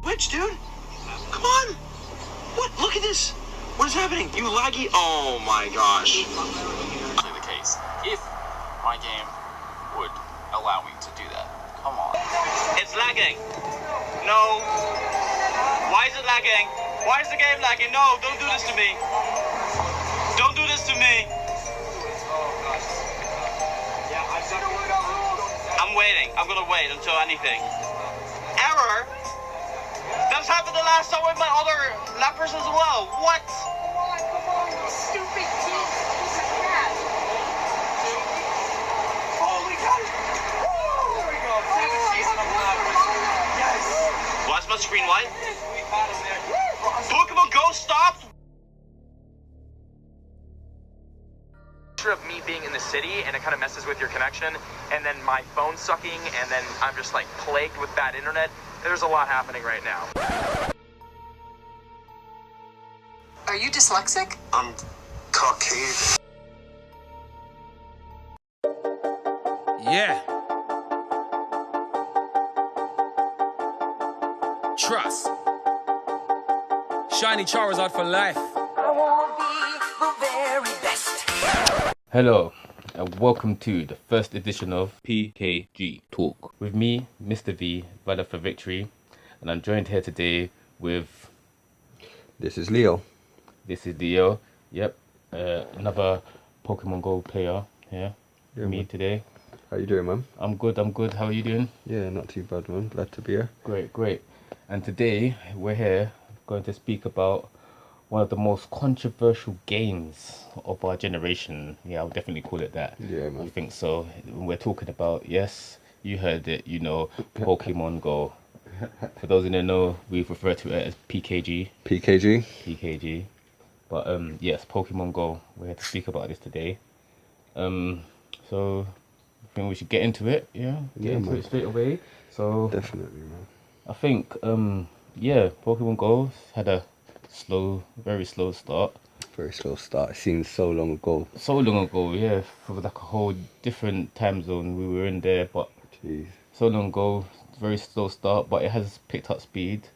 Twitch, dude. Come on. What? Look at this. What is happening? You laggy? Oh my gosh. The case, if my game would allow me to do that. Come on. It's lagging. No. Why is it lagging? Why is the game lagging? No, don't do this to me. Don't do this to me. I'm waiting. I'm gonna wait until anything. Error? That's happened the last time with my other lappers as well. What? Come on, you stupid kid. Oh, we got it. There we go. Second season of lappers. Yes. Why is my screen white? We got him there. Pokemon Go stopped. Of me being in the city and it kind of messes with your connection, and then my phone sucking, and then I'm just like plagued with bad internet. There's a lot happening right now. Are you dyslexic? I'm Caucasian. Yeah. Trust. Shiny Charizard for life. I wanna be the very best. Hello, and welcome to the first edition of PKG Talk. With me, Mr. V, VALOR for Victory, and I'm joined here today with... This is Leo. This is Leo, yep, another Pokemon Go player here, Yeah, me man. Today. How you doing, man? I'm good, how are you doing? Yeah, not too bad, man. Glad to be here. Great. And today, we're here going to speak about one of the most controversial games of our generation. Yeah, I would definitely call it that. Yeah, man. I think so. We're talking about, yes, you heard it, you know, Pokemon Go. For those who don't know, we refer to it as PKG. PKG? But yes, Pokemon Go. We're here to speak about this today. So I think we should get into it, yeah? Get into it straight away. So Definitely, man. I think yeah, Pokemon Go had a very slow start. Very slow start. It seems so long ago. So long ago, yeah, for like a whole different time zone we were in there, but Jeez. so long ago, very slow start, but it has picked up speed.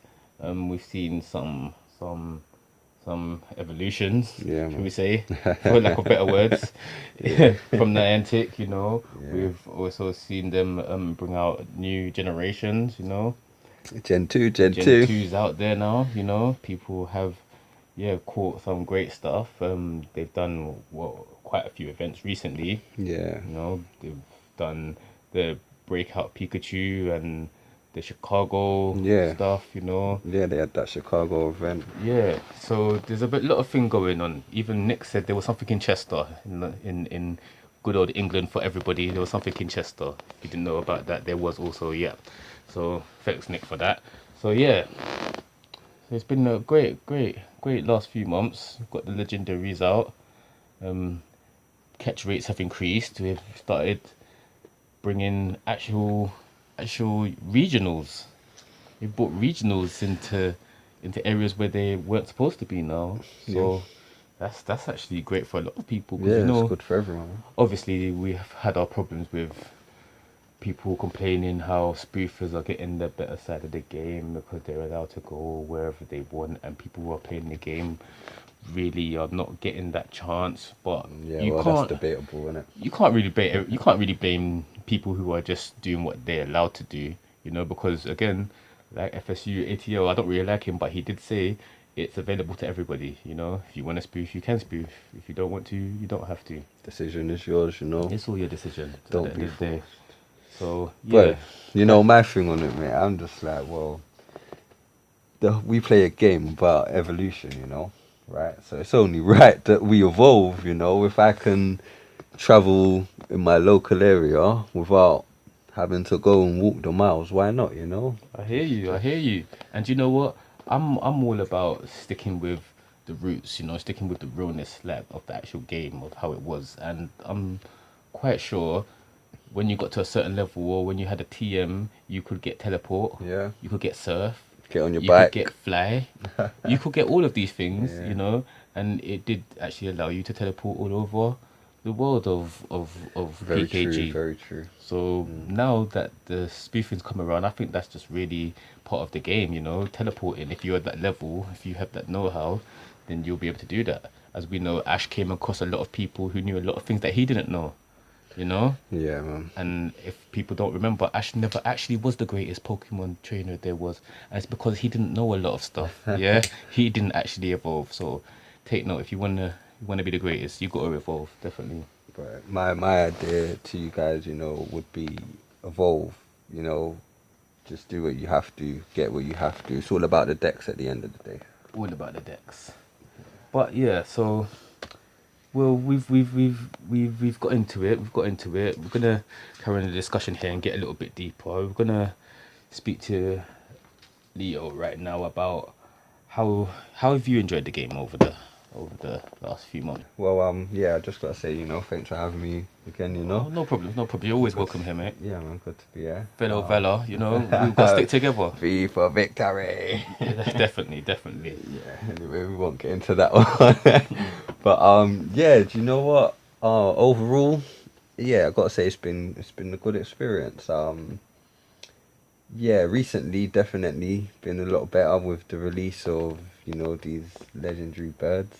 We've seen some evolutions, Yeah, shall man. we say, for lack of better words, from Niantic, you know. Yeah. We've also seen them bring out new generations, you know. Gen 2. Gen 2's out there now, you know. People have, caught some great stuff. They've done quite a few events recently. Yeah. You know, they've done the Breakout Pikachu and the Chicago stuff, you know. Yeah, they had that Chicago event. Yeah, so there's a lot of thing going on. Even Nick said there was something in Chester, in good old England for everybody. There was something in Chester. If you didn't know about that, there was also, yeah. So thanks, Nick, for that. So yeah, so it's been a great last few months. We've got the legendaries out. Catch rates have increased. We've started bringing actual regionals. We brought regionals into areas where they weren't supposed to be now. So that's actually great for a lot of people. Yeah, you know, it's good for everyone. obviously we have had our problems with people complaining how spoofers are getting the better side of the game because they're allowed to go wherever they want, and people who are playing the game really are not getting that chance. But Yeah, you well, can't, that's debatable, isn't it? you can't really blame people who are just doing what they're allowed to do, you know, because again, like Fsu Atl, I don't really like him, but he did say it's available to everybody, you know. If you want to spoof, you can spoof. If you don't want to, you don't have to. Decision is yours, you know. It's all your decision. Don't at the be end of the day. forced. So But, yeah, you know, my thing on it, mate, I'm just like, well, we play a game about evolution, you know, right? So it's only right that we evolve, you know. If I can travel in my local area without having to go and walk the miles, why not, you know? I hear you. And you know what? I'm all about sticking with the roots, you know, sticking with the realness, like, of the actual game, of how it was. And I'm quite sure when you got to a certain level, or when you had a TM, you could get teleport. Yeah. You could get surf. Get on your you bike. could get fly. You could get all of these things, Yeah. you know, and it did actually allow you to teleport all over. the world of Very PKG. true, very true. So now that the spoofing's come around, I think that's just really part of the game, you know, teleporting. If you're at that level, if you have that know-how, then you'll be able to do that. As we know, Ash came across a lot of people who knew a lot of things that he didn't know, you know? Yeah, man. And if people don't remember, Ash never actually was the greatest Pokemon trainer there was. And it's because he didn't know a lot of stuff, yeah? He didn't actually evolve. So take note, if you wanna be the greatest, you gotta evolve, definitely. But my idea to you guys, you know, would be evolve, you know, just do what you have to, get what you have to. It's all about the decks at the end of the day. All about the decks. But yeah, so well, we've got into it. We're gonna carry on the discussion here and get a little bit deeper. We're gonna speak to Leo right now about how have you enjoyed the game over the last few months. Well, yeah, I just gotta say, you know, thanks for having me again, you know. Oh, no problem. You're always welcome here, mate. Yeah, man, good to be here. Fellow Valor, you know, we've got to stick together. V for victory. Definitely. Yeah, anyway, we won't get into that one. But yeah, do you know what? Overall, yeah, I gotta say it's been a good experience. Yeah, recently definitely been a lot better with the release of, you know, these legendary birds.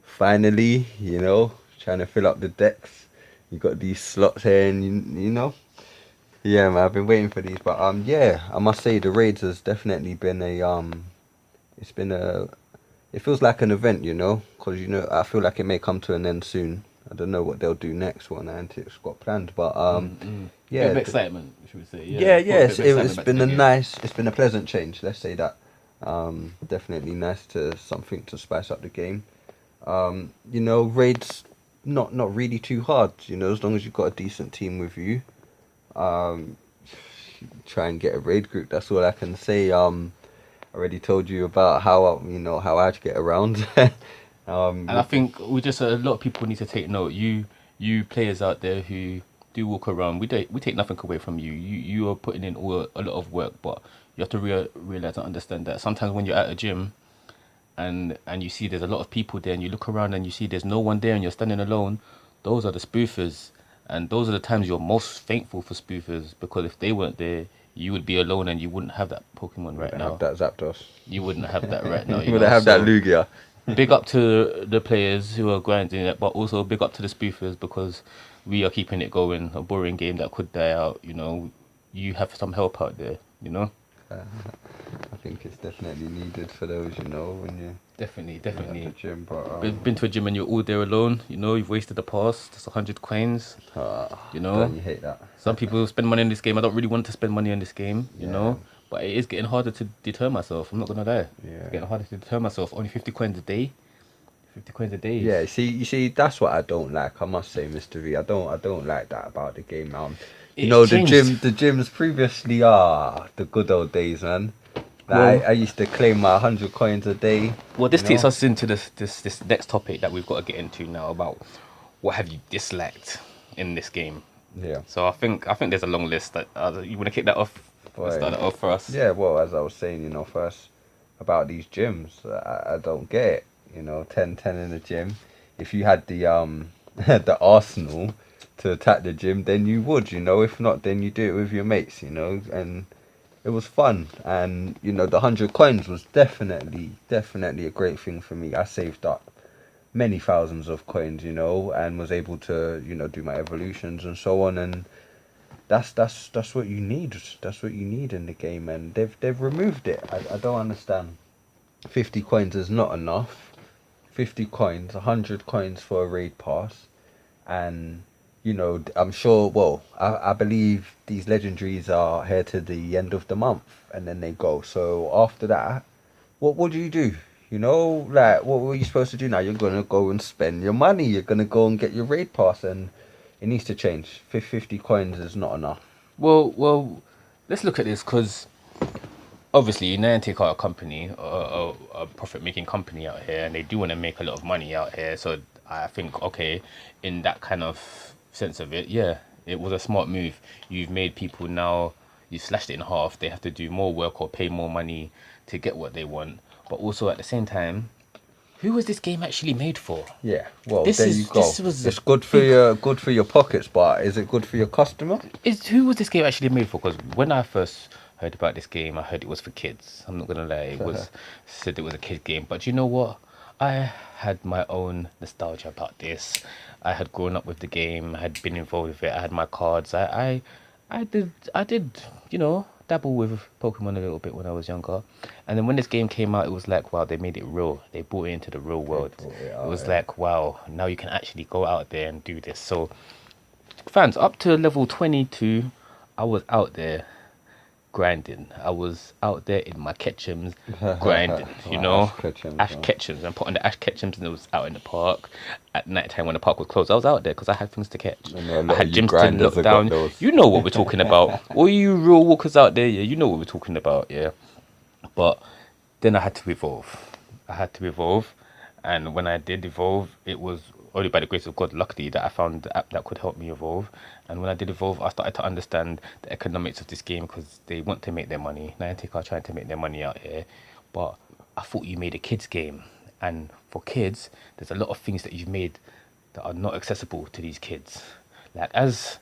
Finally, you know, trying to fill up the decks. You got these slots here, and you know, yeah, man, I've been waiting for these. But yeah, I must say the raids has definitely been it feels like an event, you know, because you know I feel like it may come to an end soon. I don't know what they'll do next, what Niantic's got planned, but yeah, Bit of excitement, should we say? yeah, Bit of it's excitement been back to the game. it's been a pleasant change. Let's say that. Definitely nice to something to spice up the game. You know, raids not really too hard. You know, as long as you've got a decent team with you, try and get a raid group. That's all I can say. I already told you about how how I'd get around. And I think we just a lot of people need to take note. You players out there who do walk around, we take nothing away from you. You are putting in a lot of work, but you have to realize and understand that sometimes when you're at a gym and you see there's a lot of people there, and you look around and you see there's no one there and you're standing alone, those are the spoofers, and those are the times you're most thankful for spoofers, because if they weren't there, you would be alone and you wouldn't have that Pokemon right now. Have that Zapdos. You wouldn't have that right now. You wouldn't have that Lugia. Big up to the players who are grinding it, but also big up to the spoofers, because we are keeping it going. A boring game that could die out, you know, you have some help out there, you know. I think it's definitely needed for those, you know, when you Definitely. at the gym. But Been to a gym and you're all there alone, you know, you've wasted the past, that's 100 coins, you know. don't you hate that? Some people spend money on this game. I don't really want to spend money on this game, you know. But it is getting harder to deter myself. I'm not gonna lie. Yeah. It's getting harder to deter myself. Only 50 coins a day. 50 coins a day. Yeah, you see, that's what I don't like. I must say, Mr. V, I don't like that about the game. You It's know, changed. the gyms previously are the good old days, man. Like, I used to claim my 100 coins a day. Well, this you takes know? us into this next topic that we've got to get into now, about what have you disliked in this game. Yeah. So I think there's a long list. That you want to kick that off? Boy. Start it off for us. Yeah, well, as I was saying, you know, first about these gyms, I don't get it. You know, 10 in the gym. If you had the the arsenal to attack the gym, then you would, you know. If not, then you do it with your mates, you know. And it was fun. And you know, the 100 coins was definitely a great thing for me. I saved up many thousands of coins, you know, and was able to, you know, do my evolutions and so on. And that's what you need. That's what you need in the game, and they've removed it. I don't understand. 50 coins is not enough. 50 coins, 100 coins for a raid pass, and you know, I'm sure. Well, I believe these legendaries are here to the end of the month, and then they go. So after that, what do you do? You know, like, what were you supposed to do now? You're gonna go and spend your money. You're gonna go and get your raid pass, and it needs to change. 50 coins is not enough. Well, let's look at this, because obviously Niantic are a company, a profit-making company out here, and they do want to make a lot of money out here. So I think, okay, in that kind of sense of it, yeah, it was a smart move. You've made people now, you slashed it in half. They have to do more work or pay more money to get what they want. But also at the same time, who was this game actually made for? Yeah, well, This there is- you go. this was a It's good for your pockets, but is it good for your customer? Who was this game actually made for? Because when I first heard about this game, I heard it was for kids. I'm not gonna lie, it was said it was a kid game. But you know what? I had my own nostalgia about this. I had grown up with the game. I had been involved with it. I had my cards. I did, you know, dabble with Pokemon a little bit when I was younger. And then when this game came out, it was like, wow, they made it real. They brought it into the real world. It was like, wow, now you can actually go out there and do this. So, fans, up to level 22, I was out there grinding. I was out there in my Ketchums grinding, you know, Ash Ketchums. I'm putting the Ash Ketchums and it was out in the park at night time when the park was closed. I was out there because I had things to catch. I know a lot I had of you gyms to grinders lock have got down. those. You know what we're talking about. All you real walkers out there, yeah, you know what we're talking about, yeah. But then I had to evolve. And when I did evolve, it was only by the grace of God, luckily, that I found the app that could help me evolve. And when I did evolve, I started to understand the economics of this game because they want to make their money. Niantic are trying to make their money out here. But I thought you made a kids game. And for kids, there's a lot of things that you've made that are not accessible to these kids. Like as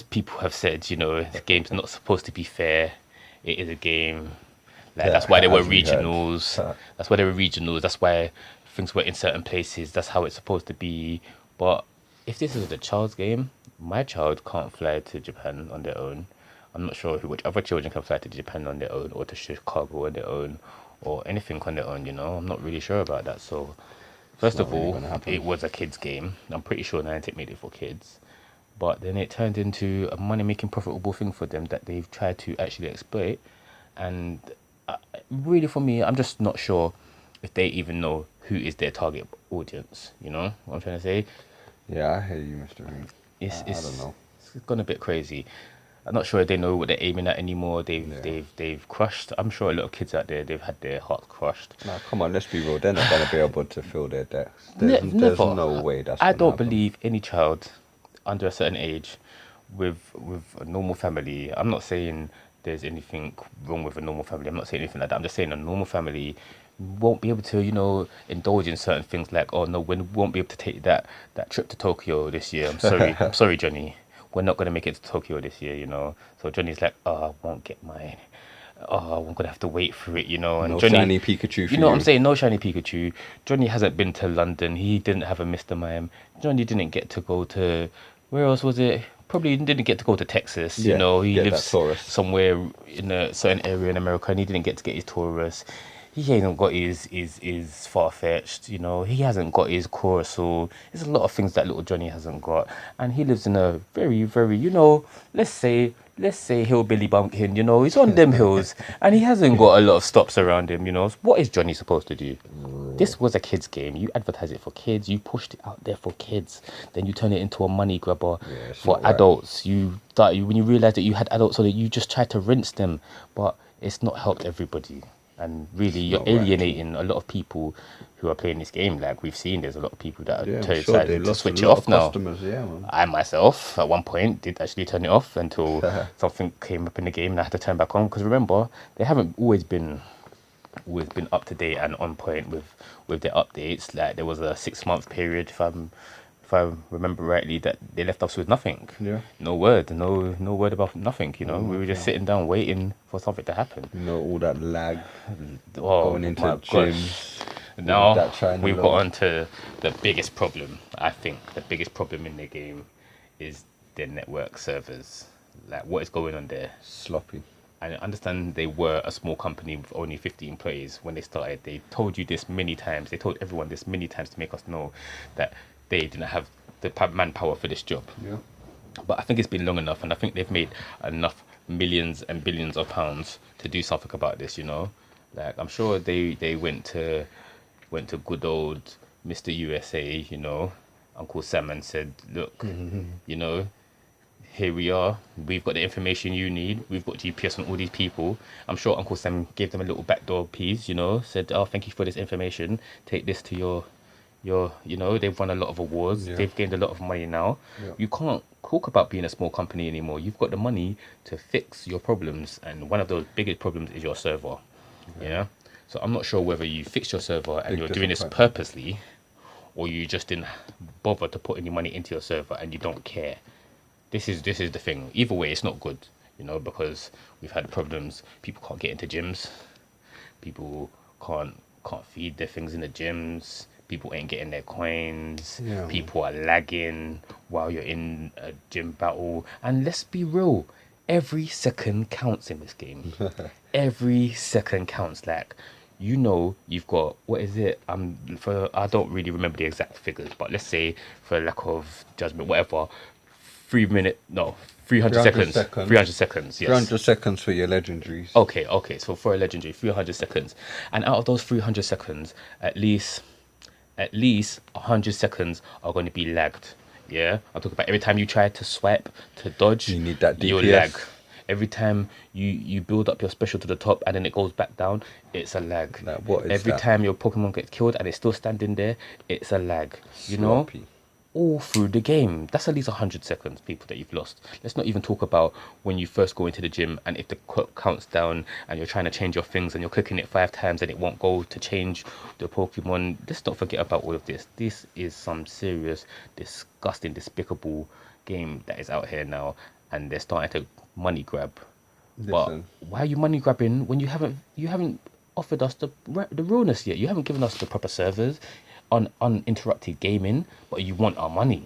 people have said, you know, the game's not supposed to be fair. It is a game. Like, that's why there were regionals. That's why there were regionals. That's why things were in certain places. That's how it's supposed to be. But if this is a child's game, my child can't fly to Japan on their own. I'm not sure which other children can fly to Japan on their own or to Chicago on their own or anything on their own, you know. I'm not really sure about that. So, first of all, it was a kid's game. I'm pretty sure Niantic made it for kids. But then it turned into a money-making, profitable thing for them that they've tried to actually exploit. And really, for me, I'm just not sure if they even know who is their target audience. You know what I'm trying to say? Yeah, I hear you, Mr. Reed. I don't know. It's gone a bit crazy. I'm not sure if they know what they're aiming at anymore. They've crushed. I'm sure a lot of kids out there, they've had their hearts crushed. Now, come on, let's be real. They're not going to be able to fill their decks. There's Never. no way that's I gonna don't happen. believe any child under a certain age with a normal family. I'm not saying there's anything wrong with a normal family. I'm not saying anything like that. I'm just saying a normal family won't be able to, you know, indulge in certain things like, oh no, we won't be able to take that trip to Tokyo this year. I'm sorry. I'm sorry, Johnny. We're not going to make it to Tokyo this year, you know. So Johnny's like, oh, I won't get mine. Oh, I'm going to have to wait for it, you know. And No Johnny, shiny Pikachu for you know what I'm saying? No shiny Pikachu. Johnny hasn't been to London. He didn't have a Mr. Mime. Johnny didn't get to go to, where else was it? Probably didn't get to go to Texas, you Yeah, know. He get lives that Taurus. somewhere in a certain area in America and he didn't get to get his Taurus. He ain't got his Far-Fetched, you know. He hasn't got his Coruscant. There's a lot of things that little Johnny hasn't got. And he lives in a very, very, you know, let's say hillbilly bumpkin, you know. He's on them hills and he hasn't got a lot of stops around him, you know. What is Johnny supposed to do? This was a kid's game. You advertise it for kids. You pushed it out there for kids. Then you turn it into a money grabber for adults. When you realize that you had adults so that you just tried to rinse them. But it's not helped everybody. And really, you're alienating a lot of people who are playing this game. Like we've seen, there's a lot of people that are decided to switch it off now. I myself, at one point, did actually turn it off until something came up in the game and I had to turn back on. Because remember, they haven't always been up to date and on point with their updates. Like there was a 6-month period, if I remember rightly, that they left us with nothing. Yeah. No word about nothing. You know, we were just sitting down waiting for something to happen. You know, all that lag Going into my gyms. Now that China we've logo. got on to the biggest problem. I think the biggest problem in the game is their network servers. Like what is going on there? Sloppy. I understand they were a small company with only 50 employees when they started. They told you this many times. They told everyone this many times to make us know that they didn't have the manpower for this job. Yeah. But I think it's been long enough, and I think they've made enough millions and billions of pounds to do something about this. You know, like I'm sure they went to good old Mr. USA. You know, Uncle Sam and said, look, you know, here we are. We've got the information you need. We've got GPS on all these people. I'm sure Uncle Sam gave them a little backdoor piece. You know, said, oh, thank you for this information. Take this to your, you know, they've won a lot of awards. Yeah. They've gained a lot of money now. Yeah. You can't talk about being a small company anymore. You've got the money to fix your problems, and one of those biggest problems is your server. Yeah. So I'm not sure whether you fixed your server and Big you're doing this disappointment. purposely, or you just didn't bother to put any money into your server and you don't care. This is the thing. Either way, it's not good, you know, because we've had problems. People can't get into gyms. People can't feed their things in the gyms. People ain't getting their coins. Yeah. People are lagging while you're in a gym battle. And let's be real, every second counts in this game. Every second counts. Like, you know, you've got, what is it? I don't really remember the exact figures, but let's say, for lack of judgment, whatever, 300 seconds. 300 seconds, yes. 300 seconds for your legendaries. Okay. So for a legendary, 300 seconds. And out of those 300 seconds, at least 100 seconds are going to be lagged. Yeah? I'm talking about every time you try to swipe, to dodge, You need that you'll DPS. lag. Every time you build up your special to the top and then it goes back down, it's a lag. Like, what is Every that? time your Pokemon gets killed and it's still standing there, it's a lag. You know? Sloppy. All through the game. That's at least 100 seconds, people, that you've lost. Let's not even talk about when you first go into the gym and if the clock counts down and you're trying to change your things and you're clicking it 5 times and it won't go to change the Pokemon. Let's not forget about all of this. This is some serious, disgusting, despicable game that is out here now, and they're starting to money grab. But Listen. why are you money grabbing when you haven't offered us the realness yet? You haven't given us the proper servers on uninterrupted gaming, but you want our money.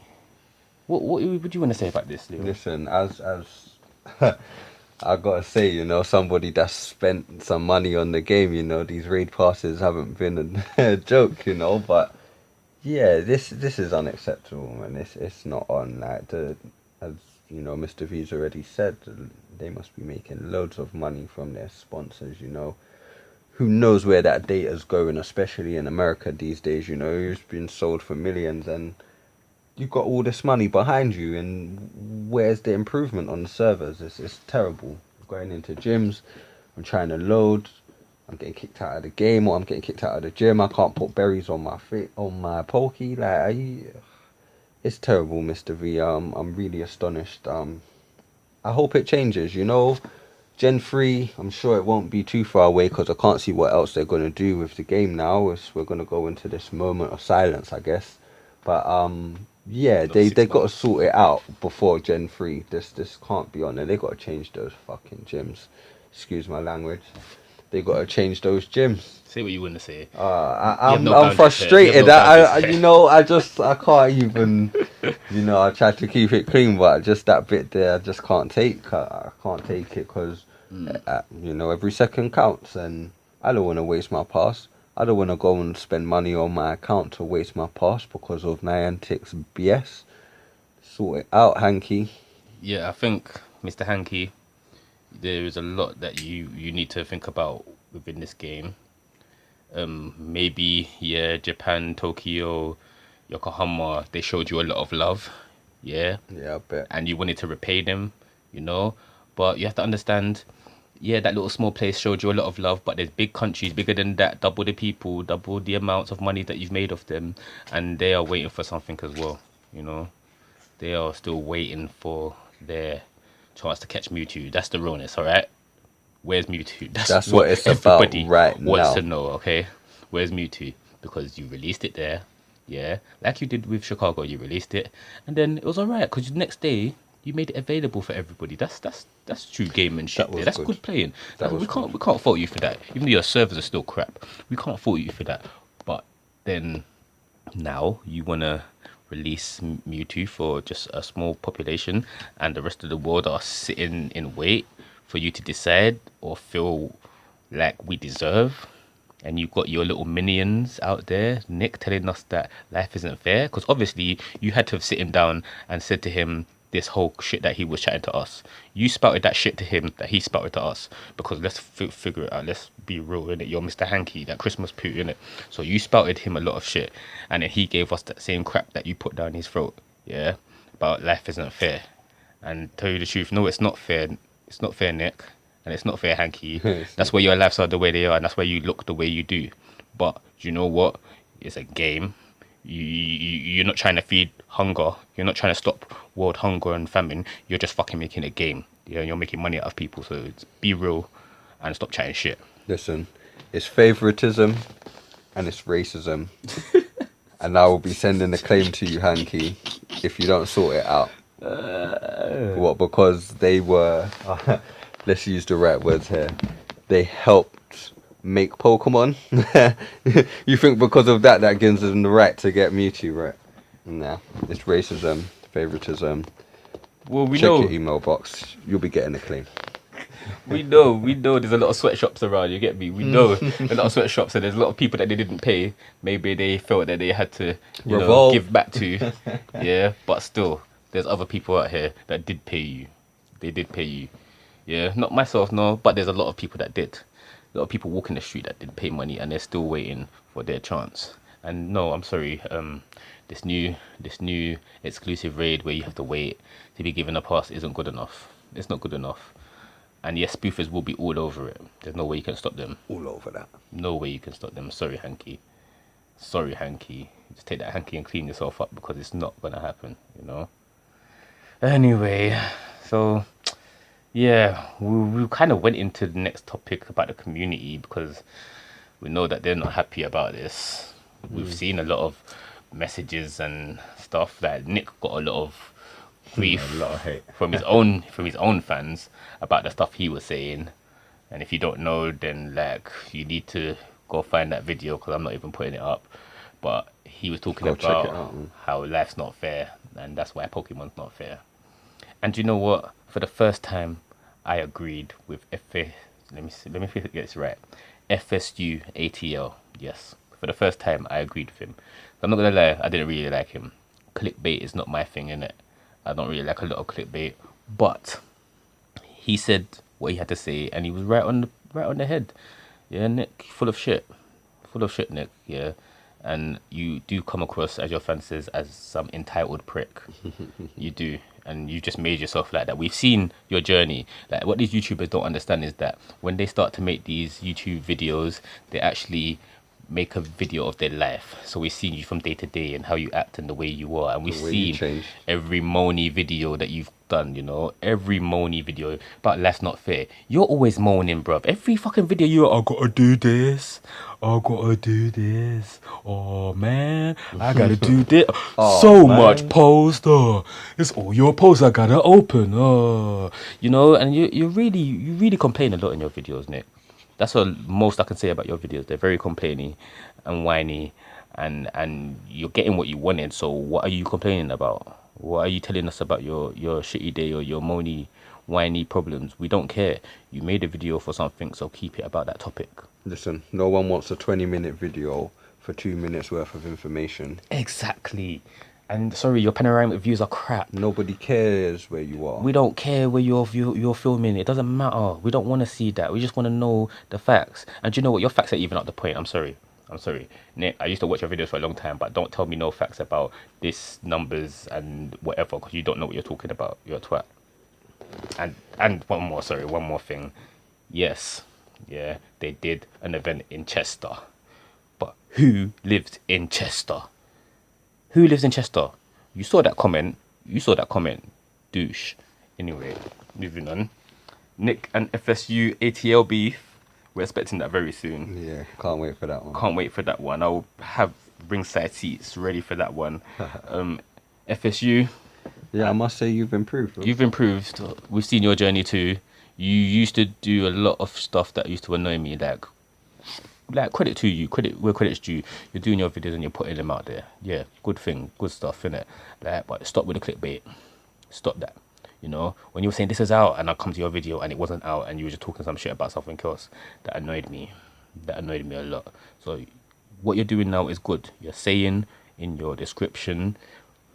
What would you want to say about this, Leo? Listen, as I gotta say, you know, somebody that's spent some money on the game, you know, these raid passes haven't been a joke, you know, but yeah, this is unacceptable, man. It's not on. Like, as you know, Mr. V's already said, they must be making loads of money from their sponsors, you know. Who knows where that data's going, especially in America these days, you know. It's been sold for millions and you've got all this money behind you, and where's the improvement on the servers? It's terrible. Going into gyms, I'm trying to load, I'm getting kicked out of the game, or I'm getting kicked out of the gym. I can't put berries on my pokey. Like, it's terrible, Mr. V. I'm really astonished. I hope it changes, you know. Gen 3, I'm sure it won't be too far away, because I can't see what else they're going to do with the game now. We're going to go into this moment of silence, I guess. But yeah, they got to sort it out before Gen 3. This can't be on there. They got to change those fucking gyms. Excuse my language. They got to change those gyms. Say what you want to say. I'm frustrated. I can't even. You know, I tried to keep it clean, but just that bit there, I just can't take. I can't take it because, you know, every second counts, and I don't want to waste my pass. I don't want to go and spend money on my account to waste my pass because of Niantic's BS. Sort it out, Hanky. Yeah, I think, Mr. Hanky, there is a lot that you need to think about within this game. Maybe, yeah, Japan, Tokyo, Yokohama, they showed you a lot of love, yeah? Yeah, I bet. And you wanted to repay them, you know? But you have to understand, yeah, that little small place showed you a lot of love, but there's big countries, bigger than that, double the people, double the amounts of money that you've made of them, and they are waiting for something as well, you know? They are still waiting for their chance to catch Mewtwo. That's the realness, alright? Where's Mewtwo? That's what it's about everybody right wants now. to know, okay? Where's Mewtwo? Because you released it there, yeah? Like you did with Chicago, you released it, and then it was alright, because the next day, you made it available for everybody. That's true gamemanship. was That's good. good playing. That we was can't fault you for that. Even though your servers are still crap, we can't fault you for that. But then now you wanna release Mewtwo for just a small population, and the rest of the world are sitting in wait for you to decide or feel like we deserve. And you've got your little minions out there, Nick, telling us that life isn't fair. Because obviously you had to have sit him down and said to him this whole shit that he was chatting to us. You spouted that shit to him that he spouted to us. Because let's figure it out. Let's be real, innit? You're Mr. Hanky, that Christmas poo, innit? So you spouted him a lot of shit. And then he gave us that same crap that you put down his throat. Yeah? About life isn't fair. And tell you the truth, no, it's not fair. It's not fair, Nick. And it's not fair, Hanky. That's why your lives are the way they are, and that's why you look the way you do. But you know what? It's a game. You're not trying to feed hunger. You're not trying to stop world hunger and famine. You're just fucking making a game. You know, you're making money out of people. So be real and stop chatting shit. Listen, It's favoritism and it's racism. And I will be sending a claim to you, Hanky, if you don't sort it out. What? Because they were, let's use the right words here. They helped make Pokemon. You think because of that, that gives them the right to get Mewtwo, right? Nah, it's racism, favoritism. Well, we Check know. your email box. You'll be getting a claim. We know there's a lot of sweatshops around, you get me? We know a lot of sweatshops, and there's a lot of people that they didn't pay. Maybe they felt that they had to, you know, Revolt. give back to. Yeah, but still, there's other people out here that did pay you. They did pay you. Yeah, not myself, no, but there's a lot of people that did. A lot of people walking the street that did pay money, and they're still waiting for their chance. And no, I'm sorry, this new exclusive raid where you have to wait to be given a pass isn't good enough. It's not good enough. And yes, spoofers will be all over it. There's no way you can stop them. All over that. No way you can stop them. Sorry, Hanky. Sorry, Hanky. Just take that hanky and clean yourself up, because it's not gonna happen, you know. Anyway, so yeah, we kind of went into the next topic about the community, because we know that they're not happy about this. We've seen a lot of messages and stuff that Nick got a lot of grief, A lot of hate. from his own fans about the stuff he was saying. And if you don't know, then like you need to go find that video, because I'm not even putting it up. But he was talking Go check it about out, man. how life's not fair, and that's why Pokemon's not fair. And you know what? For the first time, I agreed with let me get this right. Fsu Atl. Yes, for the first time, I agreed with him. I'm not gonna lie, I didn't really like him. Clickbait is not my thing, innit? I don't really like a lot of clickbait, but he said what he had to say, and he was right on the head. Yeah, Nick, full of shit, Nick. Yeah, and you do come across, as your fan says, as some entitled prick. You do, and you just made yourself like that. We've seen your journey. Like, what these YouTubers don't understand is that when they start to make these YouTube videos, they actually make a video of their life. So we've seen you from day to day and how you act and the way you are, and we've The way you seen change. every moany video that you've done, you know, every moany video. But life's not fair. You're always moaning, bruv. Every fucking video you're, I gotta do this, oh man, I gotta do this. Oh, So man. much poster, it's all your posts I gotta open. You know, and you really complain a lot in your videos, Nick. That's the most I can say about your videos. They're very complainy and whiny, and you're getting what you wanted. So what are you complaining about? What are you telling us about your shitty day or your moany, whiny problems? We don't care. You made a video for something, so keep it about that topic. Listen, no one wants a 20-minute video for 2 minutes worth of information. Exactly. And sorry, your panoramic views are crap. Nobody cares where you are. We don't care where you're filming. It doesn't matter. We don't want to see that. We just want to know the facts. And do you know what? Your facts are even up the point. I'm sorry. Nick, I used to watch your videos for a long time, but don't tell me no facts about this numbers and whatever, because you don't know what you're talking about. You're a twat. And one more thing. Yes, yeah, they did an event in Chester. But who lived in Chester? Who lives in Chester? You saw that comment, douche. Anyway, moving on. Nick and FSU ATL beef. We're expecting that very soon. Yeah, can't wait for that one. Can't wait for that one. I'll have ringside seats ready for that one. FSU, Yeah, I must say you've improved. Bro. you've improved. We've seen your journey too. You used to do a lot of stuff that used to annoy me, like credit to you, credit where credit's due. You're doing your videos and you're putting them out there. Yeah, good thing, good stuff, innit? Like, but stop with the clickbait. Stop that. You know, when you were saying this is out and I come to your video and it wasn't out and you were just talking some shit about something else, that annoyed me. That annoyed me a lot. So what you're doing now is good. You're saying in your description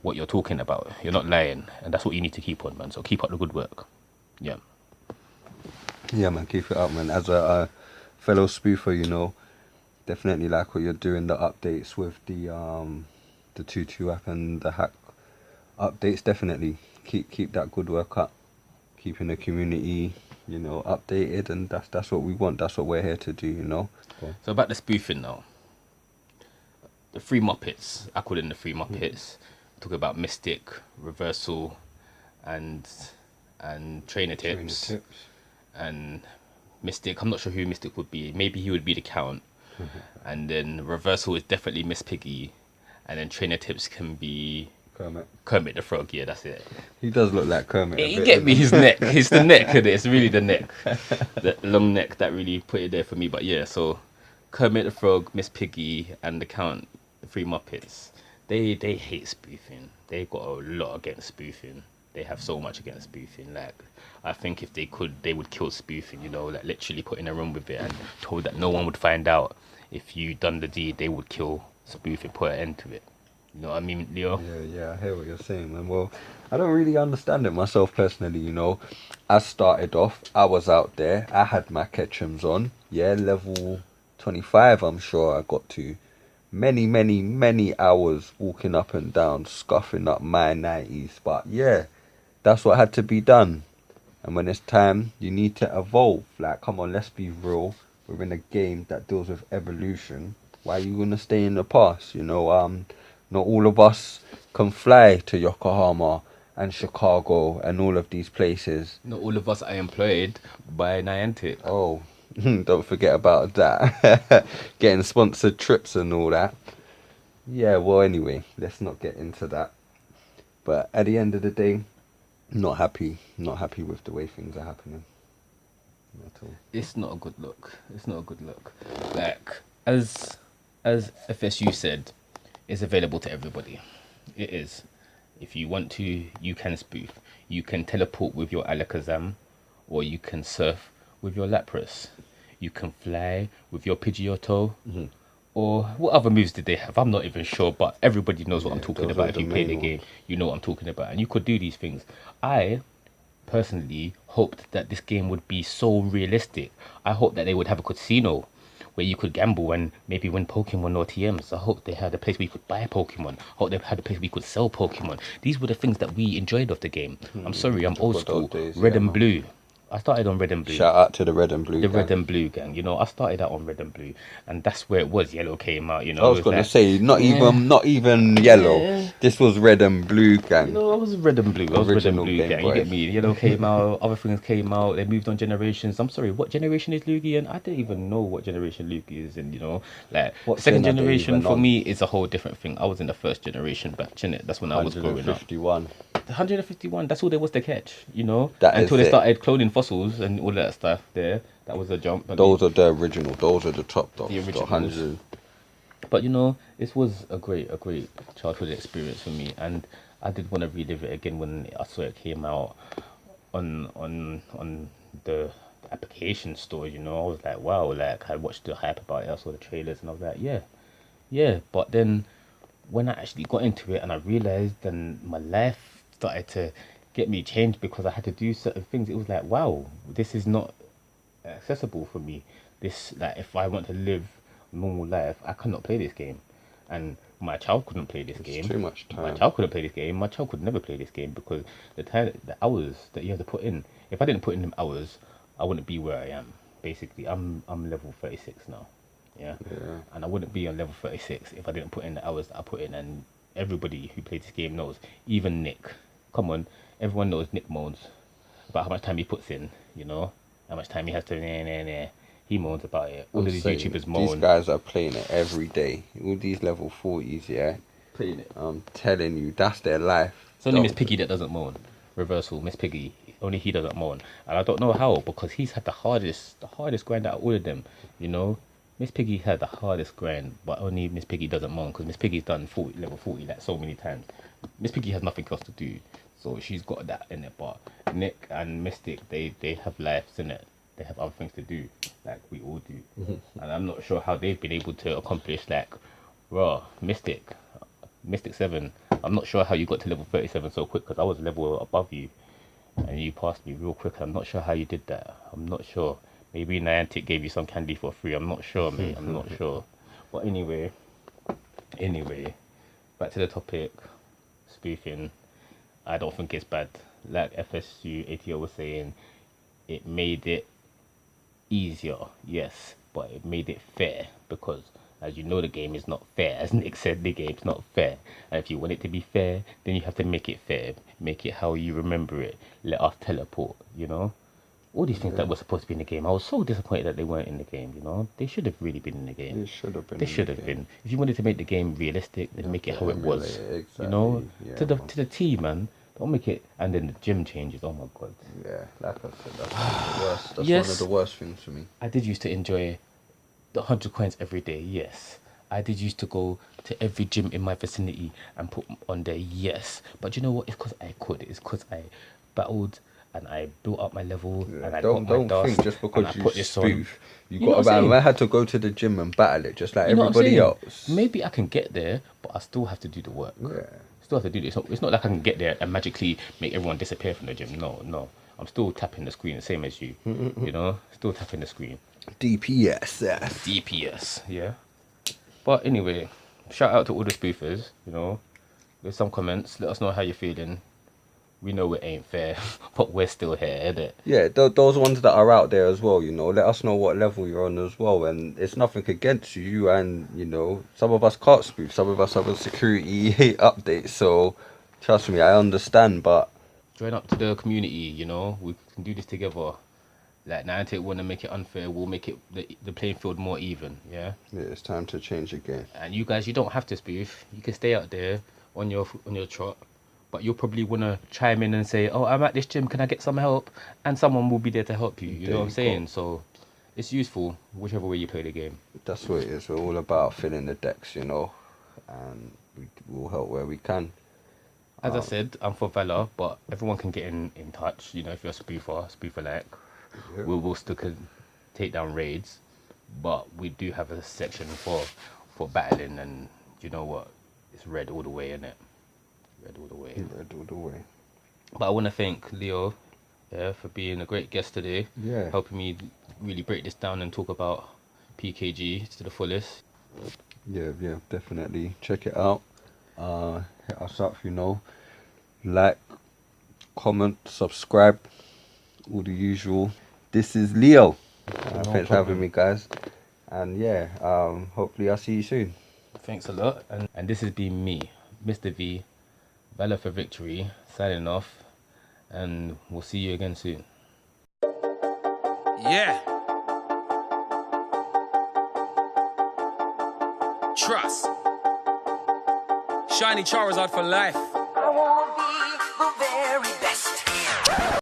what you're talking about. You're not lying, and that's what you need to keep on, man. So keep up the good work. Yeah. Yeah, man, keep it up, man. As a fellow spoofer, you know, definitely like what you're doing, the updates with the 2-2 app and the hack updates. Definitely keep that good work up, keeping the community, you know, updated, and that's what we want. That's what we're here to do, you know. So about the spoofing now. The three Muppets. I call them the three Muppets. Talk about Mystic, Reversal, and Trainer Tips. And Mystic. I'm not sure who Mystic would be. Maybe he would be the Count. And then Reversal is definitely Miss Piggy. And then Trainer Tips can be Kermit the Frog. Yeah, that's it. He does look like Kermit. You get me? His neck. It's the neck. It's really the neck. The long neck that really put it there for me. But yeah, so Kermit the Frog, Miss Piggy, and the Count, the three Muppets. They hate spoofing. They got a lot against spoofing. They have so much against spoofing. Like, I think if they could, they would kill spoofing. You know, like literally put in a room with it and told that no one would find out if you done the deed. They would kill spoofing, put an end to it. You know what I mean, Leo? Yeah, I hear what you're saying, man. Well, I don't really understand it myself personally, you know. I started off, I was out there, I had my Ketchums on. Yeah, level 25, I'm sure I got to. Many hours walking up and down, scuffing up my 90s. But yeah, that's what had to be done. And when it's time, you need to evolve. Like, come on, let's be real. We're in a game that deals with evolution. Why are you going to stay in the past, you know? Not all of us can fly to Yokohama and Chicago and all of these places. Not all of us are employed by Niantic. Oh, don't forget about that. Getting sponsored trips and all that. Yeah, well, anyway, let's not get into that. But at the end of the day, not happy with the way things are happening. Not at all. It's not a good look. It's not a good look. Like, as FSU said, it's available to everybody. It is. If you want to, you can spoof. You can teleport with your Alakazam, or you can surf with your Lapras. You can fly with your Pidgeotto. Or what other moves did they have? I'm not even sure, but everybody knows what I'm talking about. If you play the game, you know what I'm talking about. And you could do these things. I personally hoped that this game would be so realistic. I hope that they would have a casino where you could gamble and maybe win Pokemon or TMs. I hope they had a place where you could buy Pokemon. I hope they had a place where you could sell Pokemon. These were the things that we enjoyed of the game. I'm sorry, I'm old school. Red and blue. I started on Red and Blue. Shout out to the Red and Blue gang. Red and Blue gang. You know, I started out on Red and Blue, and that's where it was. Yellow came out. You know, I was gonna say not even yellow. Yeah. This was Red and Blue gang. You know, I was Red and Blue. I was Original Red and Blue Game gang. Boy. You get me? Yellow came out. Other things came out. They moved on generations. I'm sorry. What generation is Luigi in? I don't even know what generation Luigi is in. You know, like second generation for me is a whole different thing. I was in the first generation batch, innit? That's when I was growing up. 151. 151. That's all there was to catch. You know, That until is they it. started cloning fossils and all that stuff. There, that was a jump. I mean, Those are the original. Those are the top dogs. The The originals. 100. But you know, this was a great childhood experience for me, and I did want to relive it again when I saw it came out on the application store. You know, I was like, wow, like I watched the hype about it, I saw the trailers, and I was like, yeah. But then when I actually got into it and I realized, then my life started to get me changed because I had to do certain things. It was like, wow, this is not accessible for me. This, like, if I want to live a normal life, I cannot play this game, and my child couldn't play this game. Too much time. My child couldn't play this game. My child could never play this game because the hours that you have to put in. If I didn't put in them hours, I wouldn't be where I am. Basically, I'm level 36 now. Yeah. And I wouldn't be on level 36 if I didn't put in the hours that I put in. And everybody who plays this game knows, even Nick. Come on, everyone knows Nick moans about how much time he puts in. You know, how much time he has to. He moans about it. All of these YouTubers moan. These guys are playing it every day. All these level 40s, yeah. Playing it. I'm telling you, that's their life. It's only Miss Piggy that doesn't moan. Reversal, Miss Piggy. Only he doesn't moan, and I don't know how, because he's had the hardest grind out of all of them. You know, Miss Piggy had the hardest grind, but only Miss Piggy doesn't moan because Miss Piggy's done level 40 like so many times. Miss Piggy has nothing else to do, so she's got that in it. But Nick and Mystic, they have lives in it. They have other things to do, like we all do. And I'm not sure how they've been able to accomplish, like, raw MYSTIC7. I'm not sure how you got to level 37 so quick, because I was level above you and you passed me real quick. I'm not sure how you did that. I'm not sure. Maybe Niantic gave you some candy for free. I'm not sure, mate. I'm not sure. But anyway, back to the topic. Spoofing, I don't think it's bad. Like Fsu Atl was saying, it made it easier, yes, but it made it fair, because as you know, the game is not fair. As Nick said, the game's not fair, and if you want it to be fair, then you have to make it fair, make it how you remember it. Let us teleport, you know. All these things that were supposed to be in the game. I was so disappointed that they weren't in the game, you know? They should have really been in the game. It should have been. They should have been. If you wanted to make the game realistic, then make it how it was. Exactly. You know? Yeah, To the T, man. Don't make it, and then the gym changes. Oh my god. Yeah, like I said, that's one of the worst. That's Yes. one of the worst things for me. I did used to enjoy the 100 coins every day, yes. I did used to go to every gym in my vicinity and put on there, yes. But you know what? It's because I could. It's because I battled and I built up my level and I Don't got my dust think just and because I you put this on. spoof, you You know got what I'm about. saying? I had to go to the gym and battle it just like You know what I'm everybody saying? else. Maybe I can get there, but I still have to do the work. Yeah. Still have to do this. It's not like I can get there and magically make everyone disappear from the gym. No. I'm still tapping the screen the same as you. You know? Still tapping the screen. DPS. DPS, yeah. But anyway, shout out to all the spoofers, you know. There's some comments. Let us know how you're feeling. We know it ain't fair, but we're still here, innit? Yeah, those ones that are out there as well, you know, let us know what level you're on as well. And it's nothing against you. And, you know, some of us can't spoof. Some of us have a security update. So, trust me, I understand. But Join up to the community, you know. We can do this together. Like, Niantic want to make it unfair. We'll make it the playing field more even, yeah? yeah, it's time to change again. And you guys, you don't have to spoof. You can stay out there on your trot. But you'll probably want to chime in and say, oh, I'm at this gym, can I get some help? And someone will be there to help you, you know what I'm saying? So it's useful, whichever way you play the game. That's what it is. We're all about filling the decks, you know, and we'll help where we can. As I said, I'm for VALOR, but everyone can get in touch. You know, if you're a spoofer like, Yeah. we'll still take down raids. But we do have a section for battling, and you know what? It's red all the way, innit? Red all the way. Red all the way. But I want to thank Leo, for being a great guest today. Yeah. Helping me really break this down and talk about PKG to the fullest. Yeah, definitely. Check it out. Hit us up, you know. Like, comment, subscribe, all the usual. This is Leo. Thanks for having me, guys. And yeah, hopefully I'll see you soon. Thanks a lot. And this has been me, Mr. V, VALOR for Victory, signing off. And we'll see you again soon. Yeah. Trust. Shiny Charizard for life. I wanna be